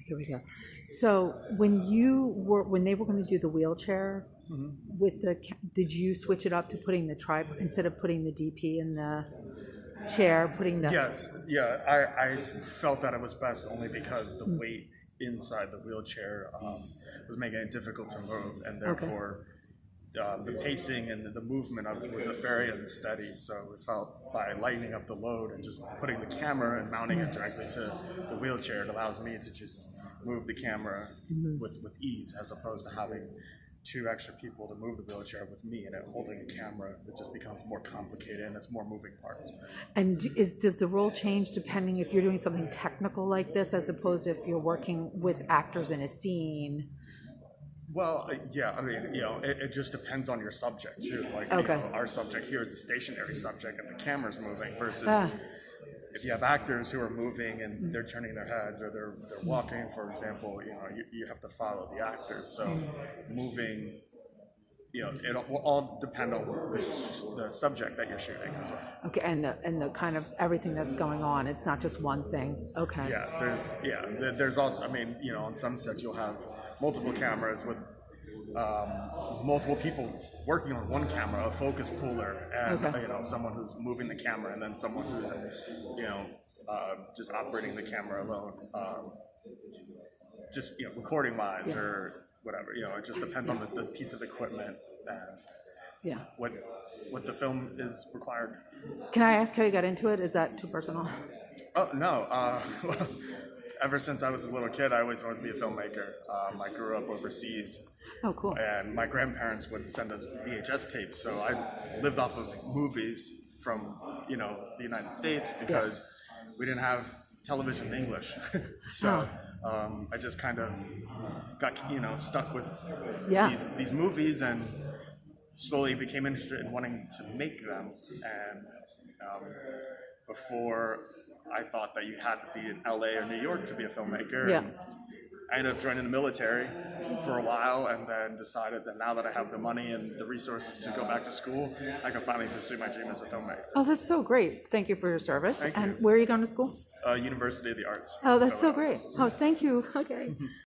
Here we go. So when they were going to do the wheelchair with did you switch it up to putting the tripod instead of putting the DP in the chair, putting the... Yes, yeah, I felt that it was best only because the weight inside the wheelchair was making it difficult to move, and therefore the pacing and the movement of it was very unsteady. So we felt by lightening up the load and just putting the camera and mounting it directly to the wheelchair, it allows me to just move the camera with ease, as opposed to having two extra people to move the wheelchair with me and it holding a camera. It just becomes more complicated and it's more moving parts. And does the role change depending if you're doing something technical like this as opposed to if you're working with actors in a scene? Well, yeah, I mean, it just depends on your subject too. Like, our subject here is a stationary subject and the camera's moving versus if you have actors who are moving and they're turning their heads or they're walking, for example, you have to follow the actors. So moving, it will all depend on the subject that you're shooting as well. Okay, and the kind of everything that's going on. It's not just one thing. Okay. Yeah, there's also, I mean, on some sets you'll have multiple cameras with multiple people working on one camera, a focus puller, and someone who's moving the camera, and then someone who's just operating the camera alone, just recording wise or whatever. It just depends on the piece of equipment and what the film is required. Can I ask how you got into it? Is that too personal? Oh no. Ever since I was a little kid, I always wanted to be a filmmaker. I grew up overseas. Oh, cool. And my grandparents would send us VHS tapes, so I lived off of movies from, the United States because we didn't have television in English. So I just kind of got, stuck with these movies and slowly became interested in wanting to make them. And before I thought that you had to be in LA or New York to be a filmmaker. Yeah. And I ended up joining the military for a while and then decided that now that I have the money and the resources to go back to school, I can finally pursue my dream as a filmmaker. Oh, that's so great. Thank you for your service. Thank and you. where are you going to school? University of the Arts. Oh, that's so great. Oh, thank you. Okay.